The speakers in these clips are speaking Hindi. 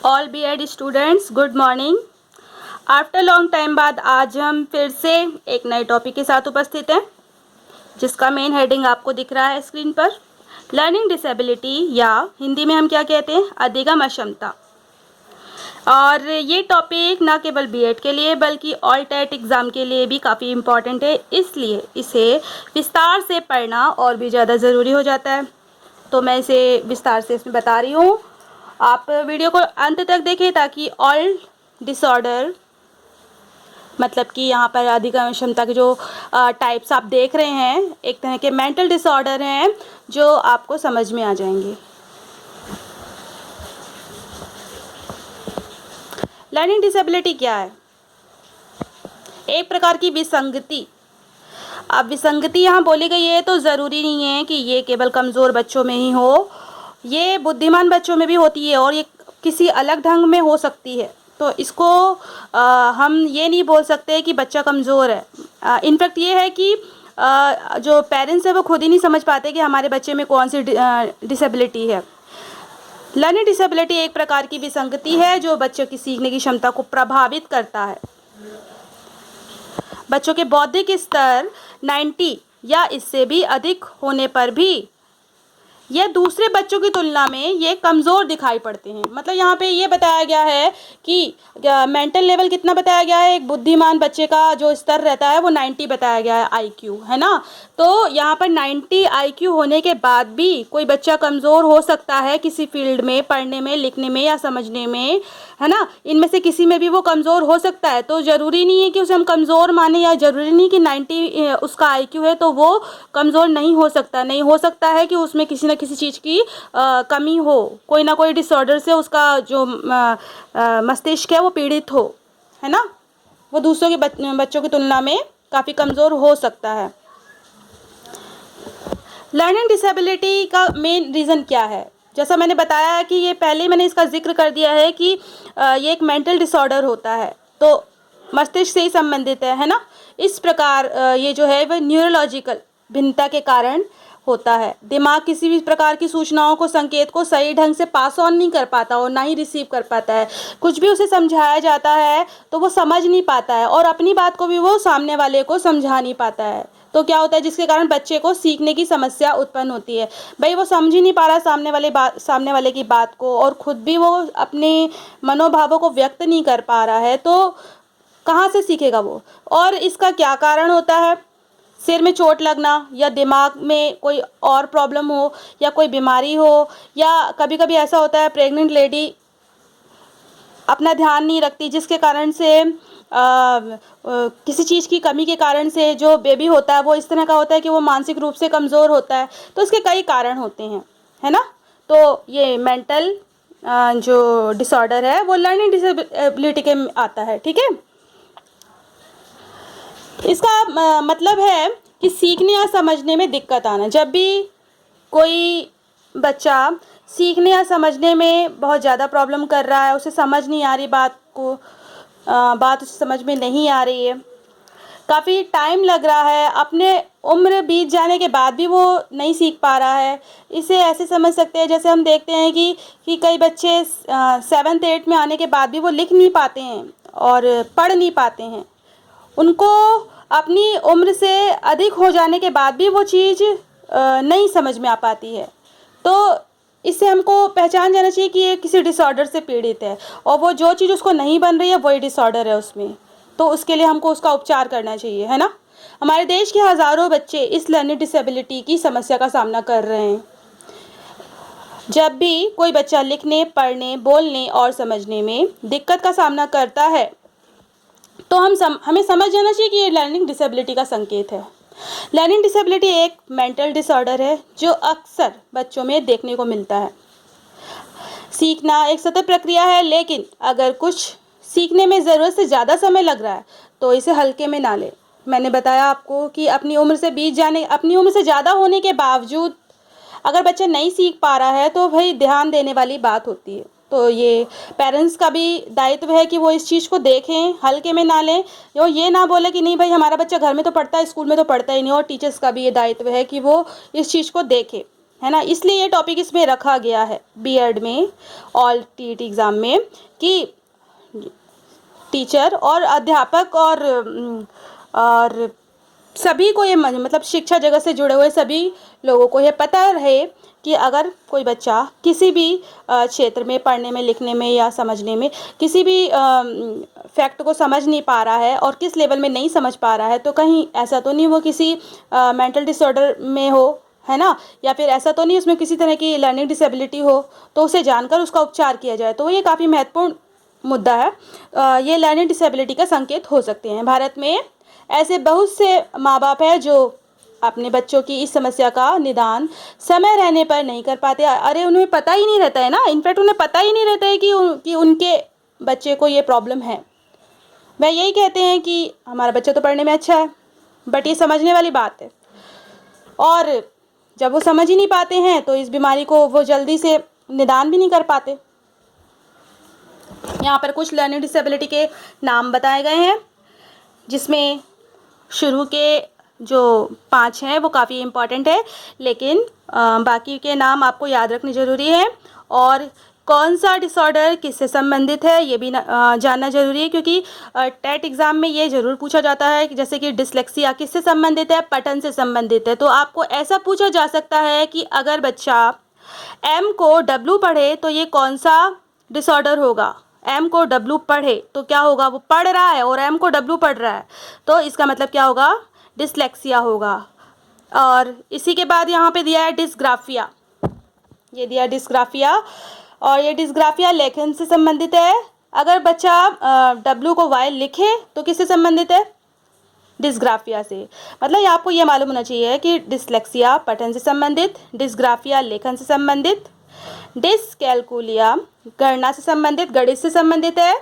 All BEd students, good morning. After long time बाद आज हम फिर से एक नए टॉपिक के साथ उपस्थित हैं, जिसका मेन हेडिंग आपको दिख रहा है स्क्रीन पर। लर्निंग डिसेबिलिटी, या हिंदी में हम क्या कहते हैं, अधिगम अक्षमता। और ये टॉपिक ना केवल बीएड के लिए बल्कि ऑल टेट एग्ज़ाम के लिए भी काफ़ी इम्पॉर्टेंट है, इसलिए इसे विस्तार से पढ़ना और भी ज़्यादा ज़रूरी हो जाता है। तो मैं इसे विस्तार से इसमें बता रही हूँ। आप वीडियो को अंत तक देखें ताकि ऑल डिसऑर्डर, मतलब कि यहाँ पर अधिगम क्षमता के जो टाइप्स आप देख रहे हैं, एक तरह के मेंटल डिसऑर्डर हैं जो आपको समझ में आ जाएंगे। लर्निंग डिसेबिलिटी क्या है? एक प्रकार की विसंगति। अब विसंगति यहाँ बोली गई है तो ज़रूरी नहीं है कि ये केवल कमज़ोर बच्चों में ही हो, ये बुद्धिमान बच्चों में भी होती है और ये किसी अलग ढंग में हो सकती है। तो इसको हम ये नहीं बोल सकते कि बच्चा कमज़ोर है। इनफैक्ट ये है कि जो पेरेंट्स है वो खुद ही नहीं समझ पाते कि हमारे बच्चे में कौन सी डिसेबिलिटी है। लर्निंग डिसेबिलिटी एक प्रकार की विसंगति है जो बच्चों की सीखने की क्षमता को प्रभावित करता है। बच्चों के बौद्धिक स्तर 90 या इससे भी अधिक होने पर भी यह दूसरे बच्चों की तुलना में ये कमज़ोर दिखाई पड़ते हैं। मतलब यहाँ पे ये बताया गया है कि मेंटल लेवल कितना बताया गया है, एक बुद्धिमान बच्चे का जो स्तर रहता है वो 90 बताया गया है, आईक्यू, है ना। तो यहाँ पर 90 आईक्यू होने के बाद भी कोई बच्चा कमज़ोर हो सकता है किसी फील्ड में, पढ़ने में, लिखने में या समझने में, है ना। इनमें से किसी में भी वो कमज़ोर हो सकता है। तो ज़रूरी नहीं है कि उसे हम कमज़ोर माने, या ज़रूरी नहीं कि 90 उसका आईक्यू है तो वो कमज़ोर नहीं हो सकता। नहीं हो सकता है कि उसमें किसी न किसी चीज़ की कमी हो, कोई ना कोई डिसऑर्डर से उसका जो मस्तिष्क है वो पीड़ित हो, है ना। वो दूसरों के बच्चों की तुलना में काफ़ी कमज़ोर हो सकता है। लर्निंग डिसेबिलिटी का मेन रीज़न क्या है? जैसा मैंने बताया है कि ये पहले मैंने इसका जिक्र कर दिया है कि ये एक मेंटल डिसऑर्डर होता है, तो मस्तिष्क से ही संबंधित है ना। इस प्रकार ये जो है वह न्यूरोलॉजिकल भिन्नता के कारण होता है। दिमाग किसी भी प्रकार की सूचनाओं को, संकेत को सही ढंग से पास ऑन नहीं कर पाता और ना ही रिसीव कर पाता है। कुछ भी उसे समझाया जाता है तो वो समझ नहीं पाता है और अपनी बात को भी वो सामने वाले को समझा नहीं पाता है। तो क्या होता है, जिसके कारण बच्चे को सीखने की समस्या उत्पन्न होती है। भाई वो समझ ही नहीं पा रहा सामने वाले की बात को, और ख़ुद भी वो अपने मनोभावों को व्यक्त नहीं कर पा रहा है, तो कहाँ से सीखेगा वो। और इसका क्या कारण होता है? सिर में चोट लगना, या दिमाग में कोई और प्रॉब्लम हो, या कोई बीमारी हो, या कभी कभी ऐसा होता है प्रेग्नेंट लेडी अपना ध्यान नहीं रखती, जिसके कारण से किसी चीज़ की कमी के कारण से जो बेबी होता है वो इस तरह का होता है कि वो मानसिक रूप से कमज़ोर होता है। तो इसके कई कारण होते हैं, है ना। तो ये मेंटल जो डिसऑर्डर है वो लर्निंग डिसेबिलिटी के आता है, ठीक है। इसका मतलब है कि सीखने या समझने में दिक्कत आना। जब भी कोई बच्चा सीखने या समझने में बहुत ज़्यादा प्रॉब्लम कर रहा है, उसे समझ नहीं आ रही बात उसे समझ में नहीं आ रही है, काफ़ी टाइम लग रहा है, अपने उम्र बीत जाने के बाद भी वो नहीं सीख पा रहा है, इसे ऐसे समझ सकते हैं जैसे हम देखते हैं कि कई बच्चे 7th 8th में आने के बाद भी वो लिख नहीं पाते हैं और पढ़ नहीं पाते हैं। उनको अपनी उम्र से अधिक हो जाने के बाद भी वो चीज़ नहीं समझ में आ पाती है। तो इससे हमको पहचान जाना चाहिए कि ये किसी डिसऑर्डर से पीड़ित है, और वो जो चीज़ उसको नहीं बन रही है वही डिसऑर्डर है उसमें। तो उसके लिए हमको उसका उपचार करना चाहिए, है ना। हमारे देश के हज़ारों बच्चे इस लर्निंग डिसेबिलिटी की समस्या का सामना कर रहे हैं। जब भी कोई बच्चा लिखने, पढ़ने, बोलने और समझने में दिक्कत का सामना करता है तो हमें समझ जाना चाहिए कि ये लर्निंग डिसेबिलिटी का संकेत है। लर्निंग डिसेबिलिटी एक मेंटल डिसऑर्डर है जो अक्सर बच्चों में देखने को मिलता है। सीखना एक सतत प्रक्रिया है, लेकिन अगर कुछ सीखने में ज़रूरत से ज़्यादा समय लग रहा है तो इसे हल्के में ना ले। मैंने बताया आपको कि अपनी उम्र से ज़्यादा होने के बावजूद अगर बच्चा नहीं सीख पा रहा है तो भाई ध्यान देने वाली बात होती है। तो ये पेरेंट्स का भी दायित्व है कि वो इस चीज़ को देखें, हल्के में ना लें, और ये ना बोले कि नहीं भाई हमारा बच्चा घर में तो पढ़ता है, स्कूल में तो पढ़ता ही नहीं। और टीचर्स का भी ये दायित्व है कि वो इस चीज़ को देखें। है ना, इसलिए ये टॉपिक इसमें रखा गया है बीएड में ऑल टीईटी एग्ज़ाम में कि टीचर और अध्यापक और सभी को ये मतलब शिक्षा जगत से जुड़े हुए सभी लोगों को ये पता रहे कि अगर कोई बच्चा किसी भी क्षेत्र में पढ़ने में, लिखने में या समझने में किसी भी फैक्ट को समझ नहीं पा रहा है और किस लेवल में नहीं समझ पा रहा है, तो कहीं ऐसा तो नहीं वो किसी मेंटल डिसऑर्डर में हो, है ना, या फिर ऐसा तो नहीं उसमें किसी तरह की लर्निंग डिसेबिलिटी हो, तो उसे जानकर उसका उपचार किया जाए। तो ये काफ़ी महत्वपूर्ण मुद्दा है। ये लर्निंग डिसेबिलिटी का संकेत हो सकते हैं। भारत में ऐसे बहुत से माँ बाप हैं जो अपने बच्चों की इस समस्या का निदान समय रहने पर नहीं कर पाते। अरे उन्हें पता ही नहीं रहता है ना, इनफैक्ट उन्हें पता ही नहीं रहता है कि उनके बच्चे को ये प्रॉब्लम है। वह यही कहते हैं कि हमारा बच्चा तो पढ़ने में अच्छा है, बट ये समझने वाली बात है। और जब वो समझ ही नहीं पाते हैं तो इस बीमारी को वो जल्दी से निदान भी नहीं कर पाते। यहाँ पर कुछ लर्निंग डिसेबिलिटी के नाम बताए गए हैं, जिसमें शुरू के जो 5 हैं वो काफ़ी इम्पॉर्टेंट है, लेकिन बाकी के नाम आपको याद रखने ज़रूरी है। और कौन सा डिसऑर्डर किससे संबंधित है ये भी जानना ज़रूरी है, क्योंकि टेट एग्ज़ाम में ये ज़रूर पूछा जाता है कि जैसे कि डिसलेक्सिया किससे संबंधित है, पठन से संबंधित है। तो आपको ऐसा पूछा जा सकता है कि अगर बच्चा एम को डब्ल्यू पढ़े तो ये कौन सा डिसऑर्डर होगा। एम को डब्ल्यू पढ़े तो क्या होगा, वो पढ़ रहा है और एम को डब्ल्यू पढ़ रहा है, तो इसका मतलब क्या होगा, डिसलेक्सिया होगा। और इसी के बाद यहाँ पे दिया है डिस्ग्राफिया, ये दिया है डिस्ग्राफिया, और ये डिस्ग्राफिया लेखन से संबंधित है। अगर बच्चा डब्ल्यू को वाई लिखे तो किससे संबंधित है, डिस्ग्राफिया से। मतलब ये आपको ये मालूम होना चाहिए कि डिसलेक्सिया पठन से संबंधित, डिस्ग्राफिया लेखन से संबंधित, डिसकैलकुलिया गणना से संबंधित, गणित से संबंधित है,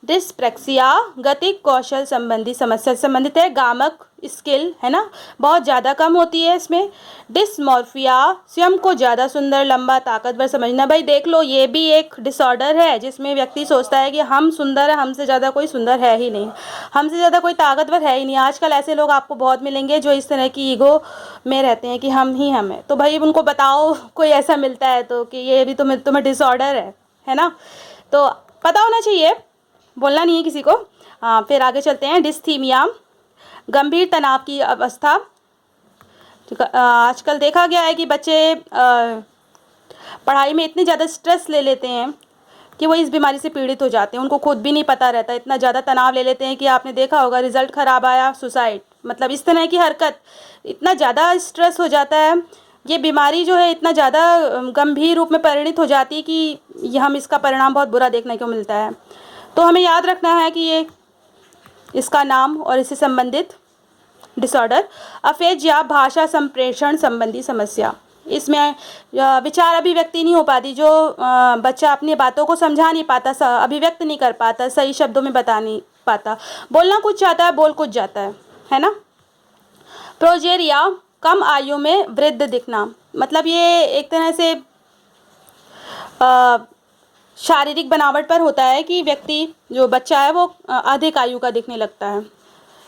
डिस्प्रैक्सिया गतिक कौशल संबंधी समस्या से संबंधित है, गामक स्किल है ना बहुत ज़्यादा कम होती है इसमें, डिसमॉर्फिया स्वयं को ज़्यादा सुंदर, लंबा, ताकतवर समझना। भाई देख लो, ये भी एक डिसऑर्डर है जिसमें व्यक्ति सोचता है कि हम सुंदर है, हमसे ज़्यादा कोई सुंदर है ही नहीं, हमसे ज़्यादा कोई ताकतवर है ही नहीं। आजकल ऐसे लोग आपको बहुत मिलेंगे जो इस तरह की ईगो में रहते हैं कि हम ही हम हैं। तो भाई उनको बताओ कोई ऐसा मिलता है तो कि ये भी तुम्हें डिसऑर्डर है ना, तो पता होना चाहिए, बोलना नहीं है किसी को। फिर आगे चलते हैं। डिस्थीमिया गंभीर तनाव की अवस्था। आजकल देखा गया है कि बच्चे पढ़ाई में इतने ज़्यादा स्ट्रेस ले लेते हैं कि वो इस बीमारी से पीड़ित हो जाते हैं, उनको खुद भी नहीं पता रहता, इतना ज़्यादा तनाव ले लेते हैं कि आपने देखा होगा रिजल्ट ख़राब आया, सुसाइड, मतलब इस तरह की हरकत, इतना ज़्यादा स्ट्रेस हो जाता है। ये बीमारी जो है इतना ज़्यादा गंभीर रूप में परिणित हो जाती है कि हम इसका परिणाम बहुत बुरा देखने को मिलता है। तो हमें याद रखना है कि ये इसका नाम और इससे संबंधित डिसऑर्डर। अफेजिया भाषा संप्रेषण संबंधी समस्या, इसमें विचार अभिव्यक्ति नहीं हो पाती, जो बच्चा अपनी बातों को समझा नहीं पाता, अभिव्यक्त नहीं कर पाता, सही शब्दों में बता नहीं पाता, बोलना कुछ चाहता है बोल कुछ जाता है ना। प्रोजेरिया कम आयु में वृद्ध दिखना, मतलब ये एक तरह से शारीरिक बनावट पर होता है कि व्यक्ति जो बच्चा है वो अधिक आयु का दिखने लगता है।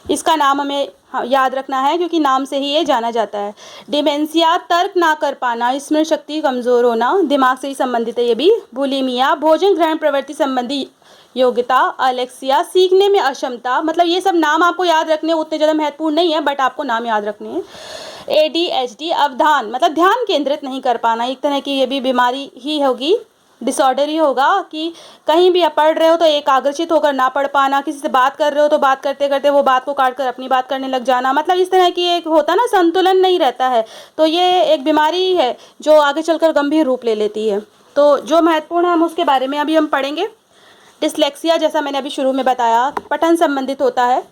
इसका नाम हमें याद रखना है क्योंकि नाम से ही ये जाना जाता है। डिमेंशिया तर्क ना कर पाना, स्मरण शक्ति कमज़ोर होना, दिमाग से ही संबंधित है ये भी। बुलिमिया भोजन ग्रहण प्रवृत्ति संबंधी योग्यता। अलेक्सिया सीखने में अक्षमता, मतलब ये सब नाम आपको याद रखने उतने ज़्यादा महत्वपूर्ण नहीं है, बट आपको नाम याद रखने हैं। ADHD अवधान, मतलब ध्यान केंद्रित नहीं कर पाना, एक तरह की ये भी बीमारी ही होगी, डिसऑर्डर ही होगा कि कहीं भी आप पढ़ रहे हो तो एकाग्रचित होकर ना पढ़ पाना, किसी से बात कर रहे हो तो बात करते करते वो बात को काट कर अपनी बात करने लग जाना, मतलब इस तरह की एक होता ना संतुलन नहीं रहता है। तो ये एक बीमारी है जो आगे चलकर गंभीर रूप ले लेती है। तो जो महत्वपूर्ण है हम उसके बारे में अभी हम पढ़ेंगे। डिसलेक्सिया जैसा मैंने अभी शुरू में बताया पठन संबंधित होता है,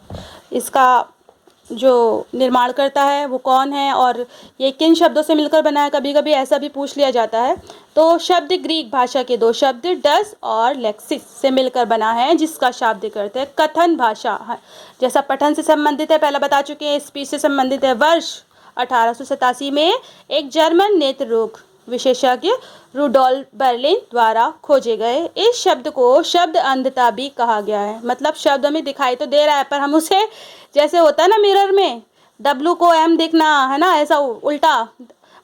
इसका जो निर्माण करता है वो कौन है और ये किन शब्दों से मिलकर बना है, कभी कभी ऐसा भी पूछ लिया जाता है। तो शब्द ग्रीक भाषा के 2 शब्द डस और लेक्सिस से मिलकर बना है, जिसका शाब्दिक अर्थ है कथन भाषा, जैसा पठन से संबंधित है पहला बता चुके हैं, स्पीच से संबंधित है। वर्ष 1887 में एक जर्मन नेत्र रोग विशेषज्ञ रुडोल्फ बर्लिन द्वारा खोजे गए। इस शब्द को शब्द अंधता भी कहा गया है, मतलब शब्द हमें दिखाई तो दे रहा है पर हम उसे, जैसे होता है ना मिरर में W को M दिखना, है ना, ऐसा उल्टा,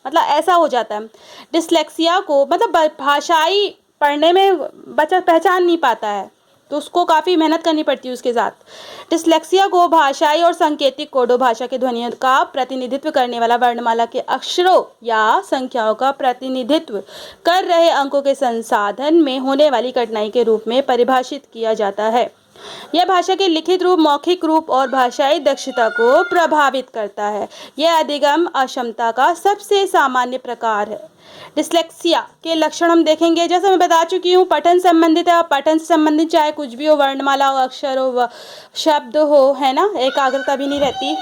मतलब ऐसा हो जाता है। डिसलेक्सिया को मतलब भाषाई पढ़ने में बच्चा पहचान नहीं पाता है, तो उसको काफ़ी मेहनत करनी पड़ती है उसके साथ। डिसलेक्सिया को भाषाई और सांकेतिक कोडों भाषा के ध्वनियों का प्रतिनिधित्व करने वाला वर्णमाला के अक्षरों या संख्याओं का प्रतिनिधित्व कर रहे अंकों के संसाधन में होने वाली कठिनाई के रूप में परिभाषित किया जाता है। यह भाषा के लिखित रूप, मौखिक रूप और भाषाई दक्षता को प्रभावित करता है। यह अधिगम अक्षमता का सबसे सामान्य प्रकार है। डिसलेक्सिया के लक्षण हम देखेंगे, जैसे मैं बता चुकी हूँ, पठन संबंधित है। पठन से संबंधित चाहे कुछ भी हो, वर्णमाला हो, अक्षर हो, शब्द हो, है ना, एकाग्रता भी नहीं रहती।